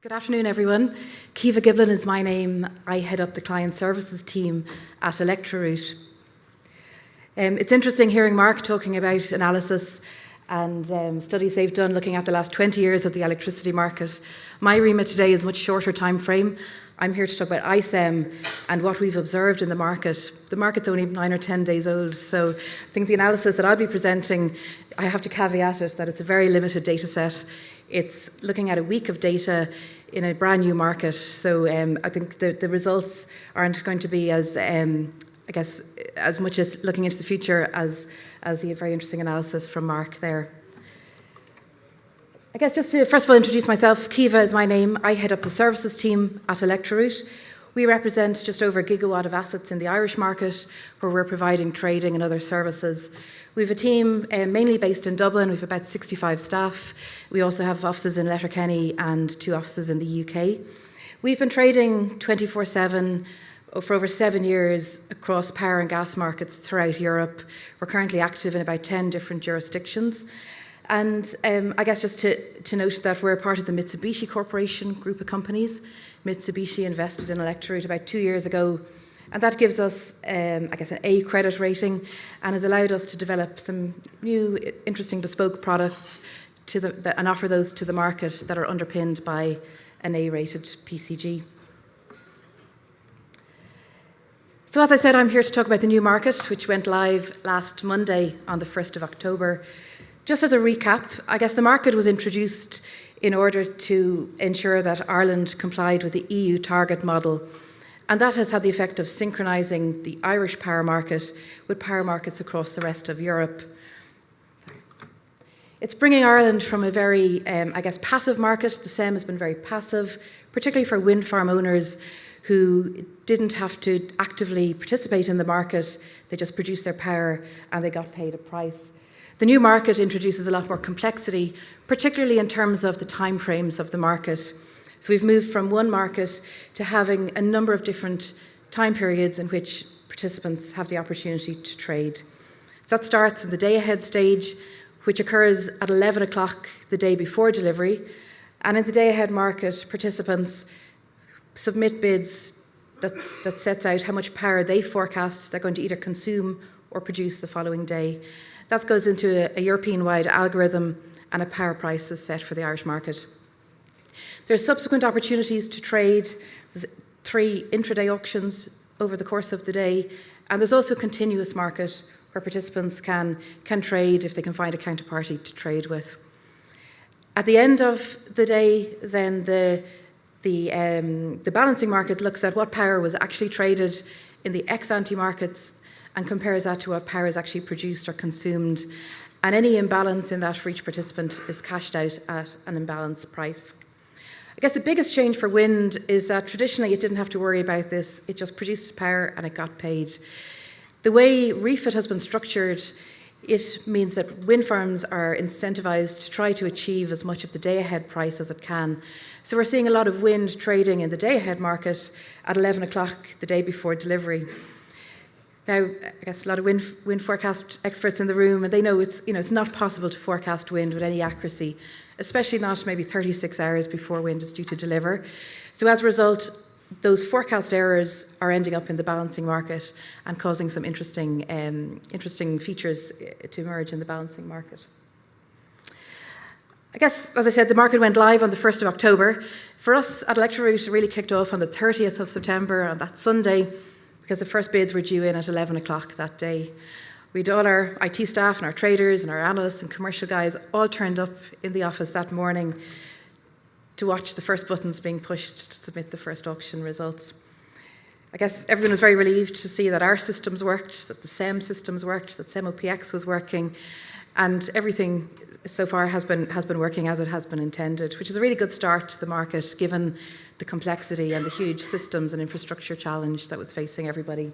Good afternoon, everyone. Caoimhe Giblin is my name. I head up the client services team at ElectroRoute. It's interesting hearing Mark talking about analysis and studies they've done looking at the last 20 years of the electricity market. My remit today is a much shorter time frame. I'm here to talk about ISEM and what we've observed in the market. The market's only 9 or 10 days old, so I think the analysis that I'll be presenting, I have to caveat it that it's a very limited data set. It's looking at a week of data in a brand new market, so I think the results aren't going to be as, as much as looking into the future as the very interesting analysis from Mark there. I guess just to first of all introduce myself, Caoimhe is my name. I head up the services team at ElectroRoute. We represent just over 1 gigawatt of assets in the Irish market where we're providing trading and other services. We have a team mainly based in Dublin. We have about 65 staff. We also have offices in Letterkenny and 2 offices in the UK. We've been trading 24/7 for over 7 years across power and gas markets throughout Europe. We're currently active in about 10 different jurisdictions. And I guess just to note that we're part of the Mitsubishi Corporation group of companies. Mitsubishi invested in ElectroRoute about 2 years ago, and that gives us, an A credit rating and has allowed us to develop some new, interesting bespoke products and offer those to the market that are underpinned by an A-rated PCG. So as I said, I'm here to talk about the new market, which went live last Monday on the 1st of October. Just as a recap, I guess the market was introduced in order to ensure that Ireland complied with the EU target model, and that has had the effect of synchronising the Irish power market with power markets across the rest of Europe. It's bringing Ireland from a very, passive market. The SEM has been very passive, particularly for wind farm owners who didn't have to actively participate in the market. They just produced their power and they got paid a price. The new market introduces a lot more complexity, particularly in terms of the timeframes of the market. So we've moved from one market to having a number of different time periods in which participants have the opportunity to trade. So that starts in the day-ahead stage, which occurs at 11 o'clock the day before delivery. And in the day-ahead market, participants submit bids that sets out how much power they forecast they're going to either consume or produce the following day. That goes into a European-wide algorithm, and a power price is set for the Irish market. There's subsequent opportunities to trade. There's 3 intraday auctions over the course of the day, and there's also a continuous market where participants can trade if they can find a counterparty to trade with. At the end of the day, then the balancing market looks at what power was actually traded in the ex-ante markets and compares that to what power is actually produced or consumed. And any imbalance in that for each participant is cashed out at an imbalanced price. I guess the biggest change for wind is that traditionally it didn't have to worry about this. It just produced power and it got paid. The way REFIT has been structured, it means that wind farms are incentivized to try to achieve as much of the day-ahead price as it can. So we're seeing a lot of wind trading in the day-ahead market at 11 o'clock the day before delivery. Now, I guess a lot of wind forecast experts in the room, and they know it's not possible to forecast wind with any accuracy, especially not maybe 36 hours before wind is due to deliver. So as a result, those forecast errors are ending up in the balancing market and causing some interesting features to emerge in the balancing market. I guess, as I said, the market went live on the 1st of October. For us at ElectroRoute, it really kicked off on the 30th of September, on that Sunday, because the first bids were due in at 11 o'clock that day. We'd all our IT staff and our traders and our analysts and commercial guys all turned up in the office that morning to watch the first buttons being pushed to submit the first auction results. I guess everyone was very relieved to see that our systems worked, that the SEM systems worked, that SEM-OPX was working, and everything so far has been working as it has been intended, which is a really good start to the market given the complexity and the huge systems and infrastructure challenge that was facing everybody.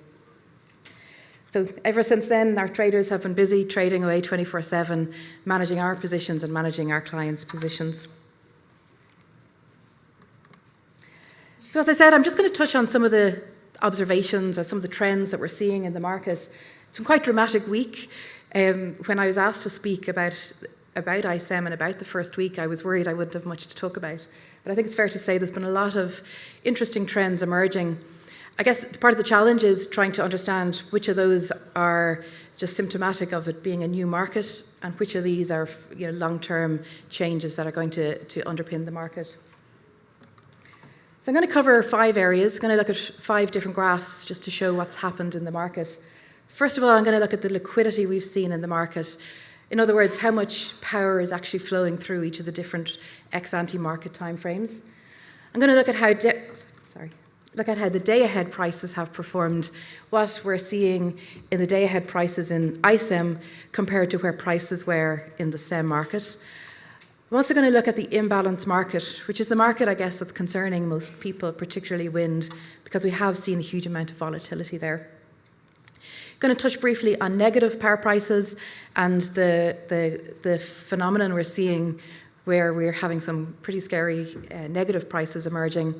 So ever since then, our traders have been busy trading away 24/7, managing our positions and managing our clients' positions. So as I said, I'm just going to touch on some of the observations or some of the trends that we're seeing in the market. It's been quite a dramatic week. When I was asked to speak about about ISEM and about the first week, I was worried I wouldn't have much to talk about. But I think it's fair to say there's been a lot of interesting trends emerging. I guess part of the challenge is trying to understand which of those are just symptomatic of it being a new market and which of these are long-term changes that are going to underpin the market. So I'm going to cover 5 areas. I'm going to look at 5 different graphs just to show what's happened in the market. First of all, I'm going to look at the liquidity we've seen in the market. In other words, how much power is actually flowing through each of the different ex-ante market timeframes. I'm going to look at how the day-ahead prices have performed, what we're seeing in the day-ahead prices in ISEM compared to where prices were in the SEM market. I'm also going to look at the imbalance market, which is the market, I guess, that's concerning most people, particularly wind, because we have seen a huge amount of volatility there. I'm going to touch briefly on negative power prices and the phenomenon we're seeing where we're having some pretty scary negative prices emerging.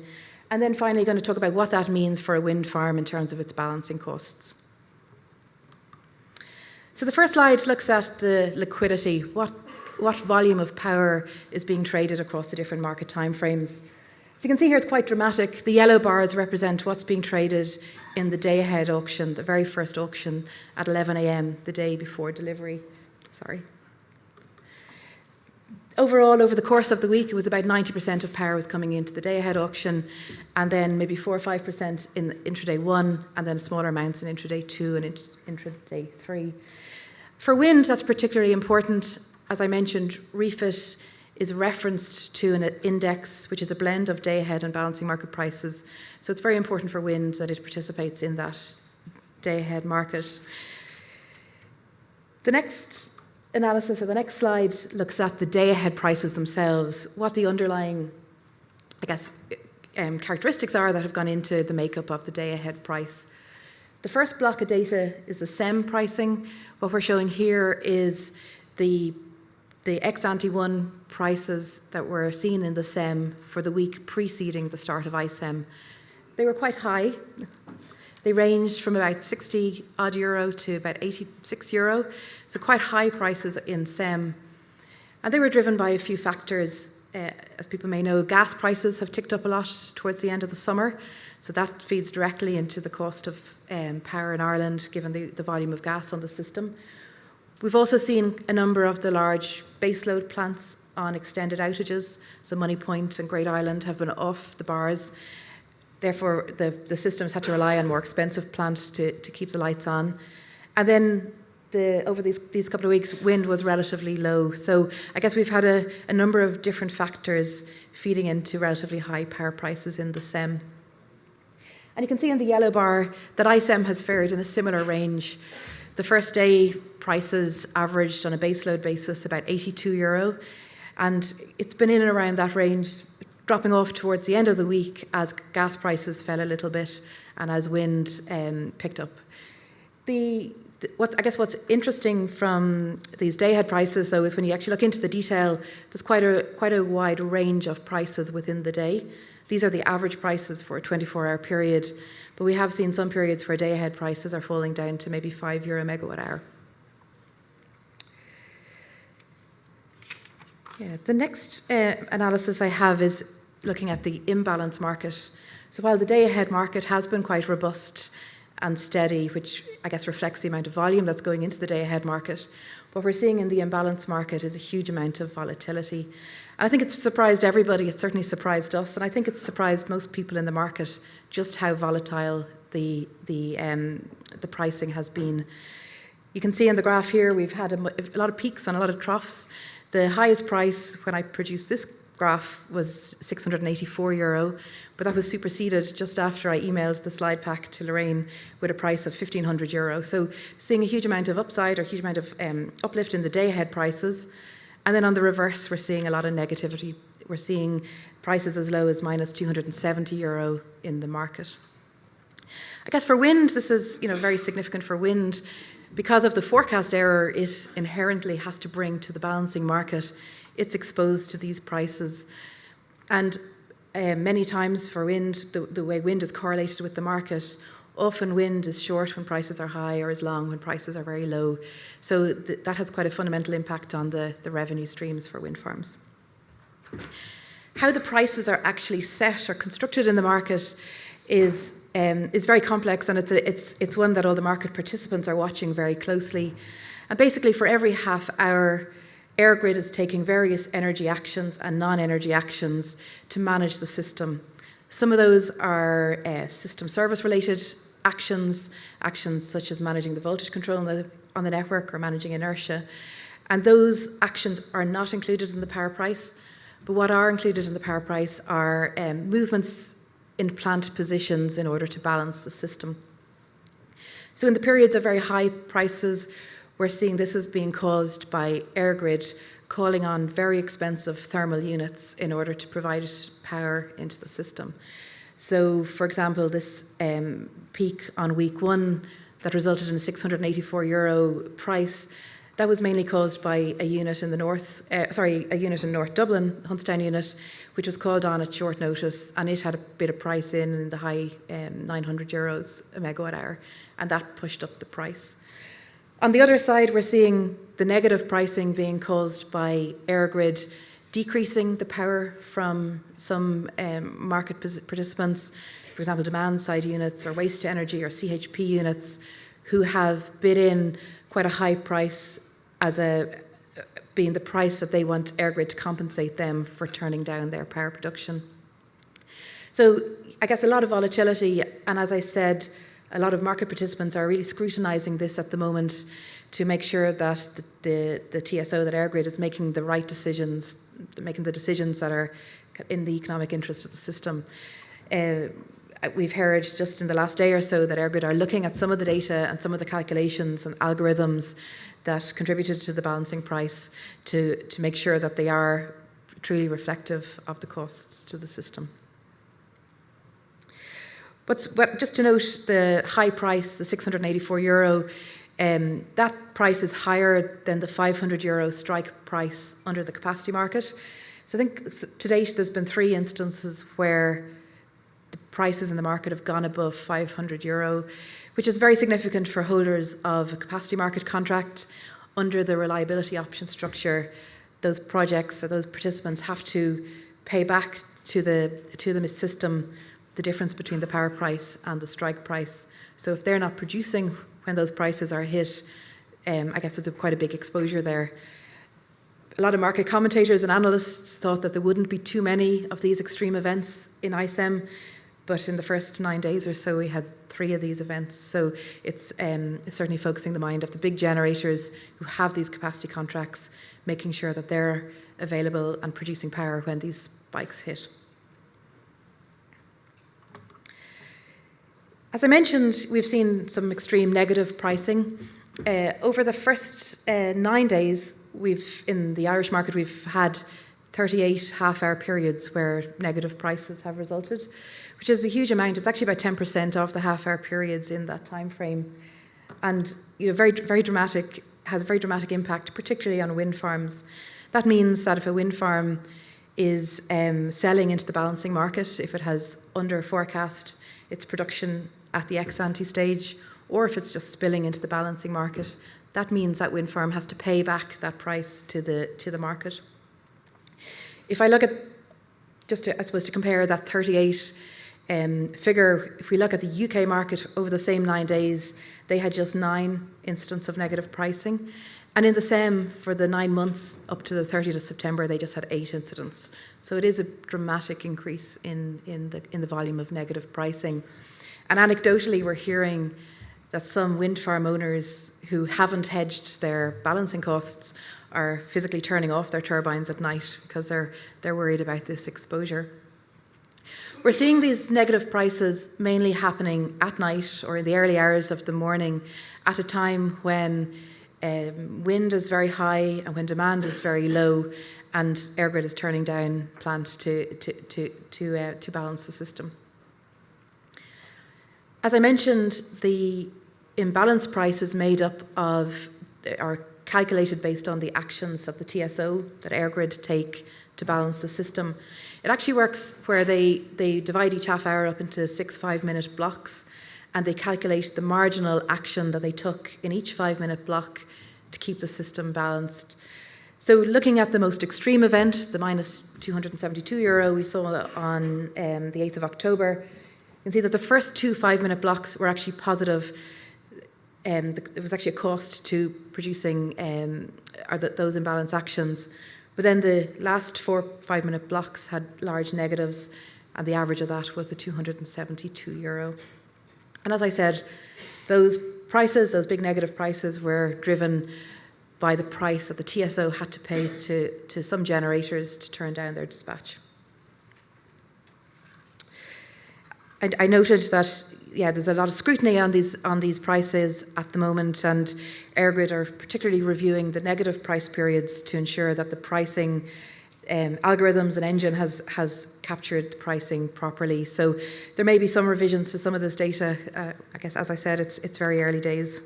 And then finally, going to talk about what that means for a wind farm in terms of its balancing costs. So the first slide looks at the liquidity. What volume of power is being traded across the different market timeframes. So you can see here it's quite dramatic. The yellow bars represent what's being traded in the day-ahead auction, the very first auction at 11 a.m., the day before delivery. Overall, over the course of the week, it was about 90% of power was coming into the day-ahead auction, and then maybe 4 or 5% in intraday 1, and then smaller amounts in intraday 2 and intraday 3. For wind, that's particularly important. As I mentioned, REFIT is referenced to an index, which is a blend of day-ahead and balancing market prices. So it's very important for wind that it participates in that day-ahead market. The next analysis, or the next slide, looks at the day-ahead prices themselves, what the underlying, characteristics are that have gone into the makeup of the day-ahead price. The first block of data is the SEM pricing. What we're showing here is the ex-ante 1 prices that were seen in the SEM for the week preceding the start of ISEM. They were quite high. They ranged from about 60 odd euro to about 86 euro, so quite high prices in SEM. And they were driven by a few factors. As people may know, gas prices have ticked up a lot towards the end of the summer, so that feeds directly into the cost of power in Ireland, given the volume of gas on the system. We've also seen a number of the large baseload plants on extended outages, so Moneypoint and Great Island have been off the bars. Therefore, the systems had to rely on more expensive plants to keep the lights on. And then over these couple of weeks, wind was relatively low. So I guess we've had a number of different factors feeding into relatively high power prices in the SEM. And you can see in the yellow bar that ISEM has fared in a similar range. The first day prices averaged on a baseload basis about 82 euro, and it's been in and around that range, dropping off towards the end of the week as gas prices fell a little bit and as wind picked up. What's interesting from these day-ahead prices, though, is when you actually look into the detail, there's quite a wide range of prices within the day. These are the average prices for a 24-hour period, but we have seen some periods where day-ahead prices are falling down to maybe €5 megawatt hour. The next analysis I have is looking at the imbalance market. So while the day-ahead market has been quite robust and steady, which I guess reflects the amount of volume that's going into the day-ahead market, what we're seeing in the imbalance market is a huge amount of volatility. And I think it's surprised everybody. It's certainly surprised us, and I think it's surprised most people in the market just how volatile the pricing has been. You can see in the graph here we've had a lot of peaks and a lot of troughs. The highest price when I produced this graph was €684, but that was superseded just after I emailed the slide pack to Lorraine with a price of €1,500. So seeing a huge amount of upside or a huge amount of uplift in the day-ahead prices. And then on the reverse, we're seeing a lot of negativity. We're seeing prices as low as minus €270 in the market. I guess for wind, this is very significant for wind. Because of the forecast error it inherently has to bring to the balancing market, it's exposed to these prices. And many times for wind, the way wind is correlated with the market, Often wind is short when prices are high or is long when prices are very low. So that has quite a fundamental impact on the revenue streams for wind farms. How the prices are actually set or constructed in the market is very complex, and it's one that all the market participants are watching very closely. And basically, for every half hour, EirGrid is taking various energy actions and non-energy actions to manage the system. Some of those are system service related actions such as managing the voltage control on the network or managing inertia. And those actions are not included in the power price. But what are included in the power price are movements in plant positions in order to balance the system. So in the periods of very high prices, we're seeing this is being caused by EirGrid calling on very expensive thermal units in order to provide power into the system. So, for example, this peak on week 1 that resulted in a €684 price, that was mainly caused by a unit in North Dublin, Huntstown unit, which was called on at short notice, and it had a bit of price in the high €900 a megawatt hour, and that pushed up the price. On the other side, we're seeing the negative pricing being caused by EirGrid decreasing the power from some market participants, for example, demand-side units or waste-to-energy or CHP units, who have bid in quite a high price as being the price that they want EirGrid to compensate them for turning down their power production. So I guess a lot of volatility, and as I said, a lot of market participants are really scrutinising this at the moment to make sure that the TSO, that EirGrid is making the right decisions, making the decisions that are in the economic interest of the system. We've heard just in the last day or so that EirGrid are looking at some of the data and some of the calculations and algorithms that contributed to the balancing price to make sure that they are truly reflective of the costs to the system. But just to note, the high price, the €684, that price is higher than the €500 strike price under the capacity market. So I think to date there's been 3 instances where the prices in the market have gone above €500, which is very significant for holders of a capacity market contract. Under the reliability option structure, those projects or those participants have to pay back to the system the difference between the power price and the strike price. So if they're not producing when those prices are hit, I guess it's quite a big exposure there. A lot of market commentators and analysts thought that there wouldn't be too many of these extreme events in ISEM, but in the first 9 days or so we had 3 of these events. So it's certainly focusing the mind of the big generators who have these capacity contracts, making sure that they're available and producing power when these spikes hit. As I mentioned, we've seen some extreme negative pricing. Over the first 9 days, in the Irish market, we've had 38 half-hour periods where negative prices have resulted, which is a huge amount. It's actually about 10% of the half-hour periods in that time frame, and very dramatic, has a very dramatic impact, particularly on wind farms. That means that if a wind farm is selling into the balancing market, if it has under forecast its production at the ex-ante stage, or if it's just spilling into the balancing market, that means that wind farm has to pay back that price to the market. If I look at, to compare that 38 figure, if we look at the UK market over the same 9 days, they had just 9 instances of negative pricing. And in the SEM, for the 9 months up to the 30th of September, they just had 8 incidents. So it is a dramatic increase in the volume of negative pricing. And anecdotally, we're hearing that some wind farm owners who haven't hedged their balancing costs are physically turning off their turbines at night because they're worried about this exposure. We're seeing these negative prices mainly happening at night or in the early hours of the morning at a time when wind is very high and when demand is very low, and EirGrid is turning down plants to balance the system. As I mentioned, the imbalance price is made up of, are calculated based on the actions that the TSO, that EirGrid take to balance the system. It actually works where they divide each half hour up into 6 5-minute blocks, and they calculate the marginal action that they took in each 5-minute block to keep the system balanced. So looking at the most extreme event, the minus €272 we saw on the 8th of October, you can see that the first 2 5-minute blocks were actually positive. There was actually a cost to producing those imbalance actions. But then the last 4 5-minute blocks had large negatives, and the average of that was the €272. And as I said, those prices, those big negative prices, were driven by the price that the TSO had to pay to some generators to turn down their dispatch. I noted that, there's a lot of scrutiny on these prices at the moment, and EirGrid are particularly reviewing the negative price periods to ensure that the pricing algorithms and engine has captured the pricing properly. So there may be some revisions to some of this data. I guess, as I said, it's very early days.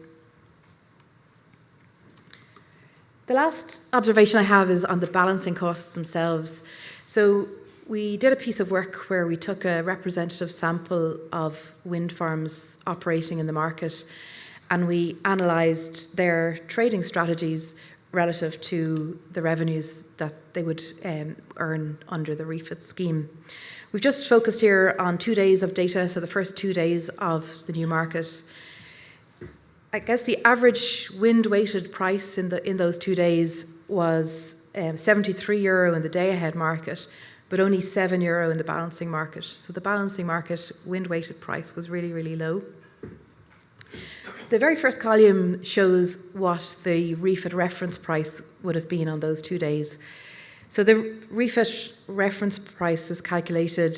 The last observation I have is on the balancing costs themselves. So we did a piece of work where we took a representative sample of wind farms operating in the market, and we analysed their trading strategies relative to the revenues that they would earn under the refit scheme. We've just focused here on 2 days of data, so the first 2 days of the new market. I guess the average wind-weighted price in those 2 days was €73 in the day-ahead market, but only €7 in the balancing market. So the balancing market wind-weighted price was really, really low. The very first column shows what the refit reference price would have been on those 2 days. So the refit reference price is calculated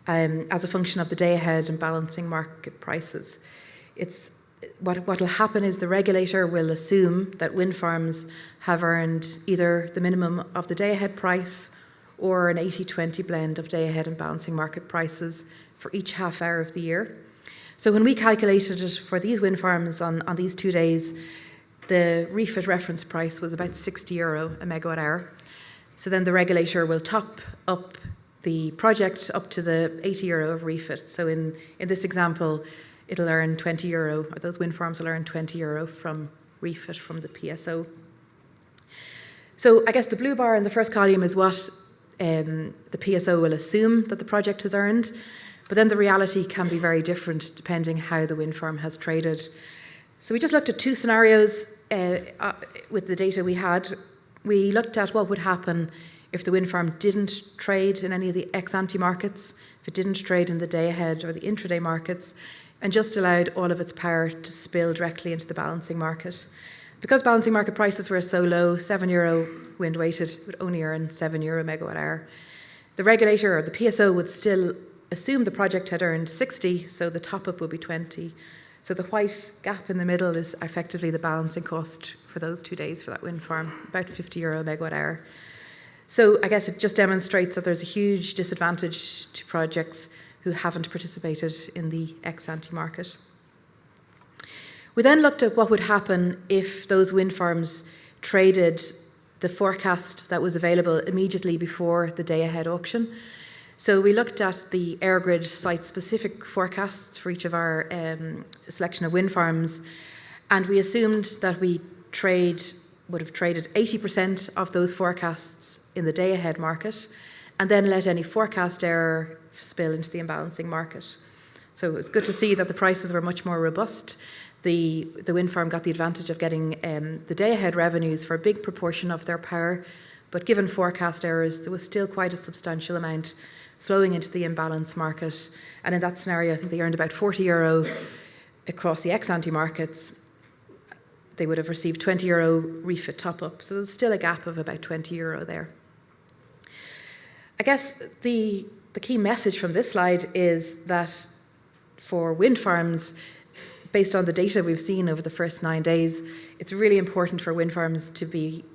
as a function of the day-ahead and balancing market prices. What will happen is the regulator will assume that wind farms have earned either the minimum of the day-ahead price or an 80-20 blend of day-ahead and balancing market prices for each half hour of the year. So when we calculated it for these wind farms on these 2 days, the refit reference price was about €60 a megawatt hour. So then the regulator will top up the project up to the €80 of refit. So in this example, it'll earn €20, or those wind farms will earn €20 from refit from the PSO. So I guess the blue bar in the first column is what the PSO will assume that the project has earned, but then the reality can be very different depending how the wind farm has traded. So we just looked at 2 scenarios with the data we had. We looked at what would happen if the wind farm didn't trade in any of the ex-ante markets, if it didn't trade in the day-ahead or the intraday markets, and just allowed all of its power to spill directly into the balancing market. Because balancing market prices were so low, €7 wind weighted would only earn €7 megawatt hour. The regulator or the PSO would still assume the project had earned 60, so the top up would be 20. So the white gap in the middle is effectively the balancing cost for those 2 days for that wind farm, about €50 megawatt hour. So I guess it just demonstrates that there's a huge disadvantage to projects who haven't participated in the ex-ante market. We then looked at what would happen if those wind farms traded the forecast that was available immediately before the day-ahead auction. So we looked at the EirGrid site-specific forecasts for each of our selection of wind farms, and we assumed that we would have traded 80% of those forecasts in the day-ahead market, and then let any forecast error spill into the imbalancing market. So it was good to see that the prices were much more robust. The wind farm got the advantage of getting the day-ahead revenues for a big proportion of their power, but given forecast errors, there was still quite a substantial amount flowing into the imbalance market. And in that scenario, I think they earned about €40 across the ex-ante markets. They would have received €20 refit top-up, so there's still a gap of about €20 there. I guess the key message from this slide is that for wind farms, based on the data we've seen over the first 9 days, it's really important for wind farms to be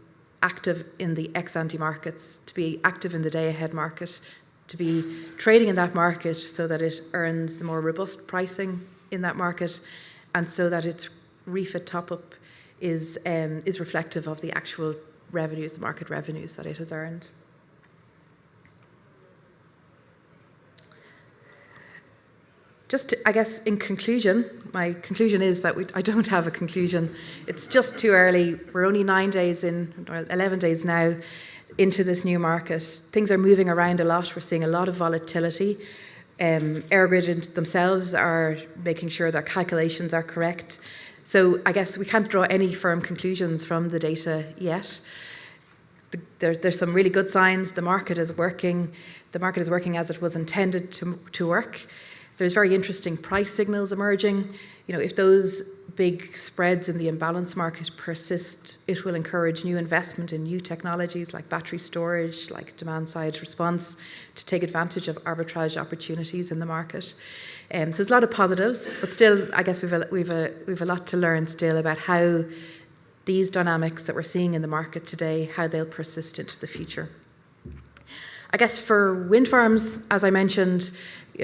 active in the ex-ante markets, to be active in the day-ahead market, to be trading in that market so that it earns the more robust pricing in that market, and so that its refit top-up is reflective of the actual revenues, the market revenues that it has earned. just, I guess, in conclusion, my conclusion is that I don't have a conclusion. It's just too early. We're only 9 days in, or 11 days now, into this new market. Things are moving around a lot. We're seeing a lot of volatility. ElectroRoute themselves are making sure their calculations are correct. So I guess we can't draw any firm conclusions from the data yet. There's some really good signs. The market is working. The market is working as it was intended to work. There's very interesting price signals emerging. If those big spreads in the imbalance market persist, it will encourage new investment in new technologies like battery storage, like demand-side response, to take advantage of arbitrage opportunities in the market. So there's a lot of positives, but still, I guess we've a lot to learn still about how these dynamics that we're seeing in the market today, how they'll persist into the future. I guess for wind farms, as I mentioned,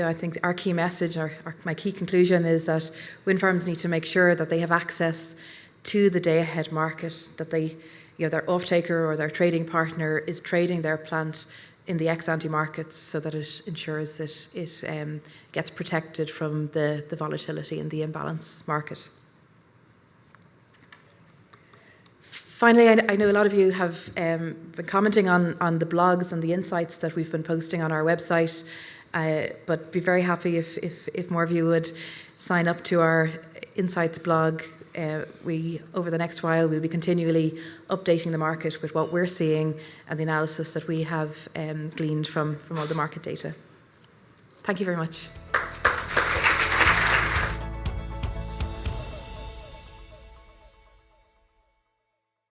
I think our key message, my key conclusion is that wind farms need to make sure that they have access to the day-ahead market, that their off-taker or their trading partner is trading their plant in the ex-ante markets so that it ensures that it gets protected from the volatility in the imbalance market. Finally, I know a lot of you have been commenting on the blogs and the insights that we've been posting on our website, but be very happy if more of you would sign up to our Insights blog. Over the next while, we'll be continually updating the market with what we're seeing and the analysis that we have gleaned from all the market data. Thank you very much.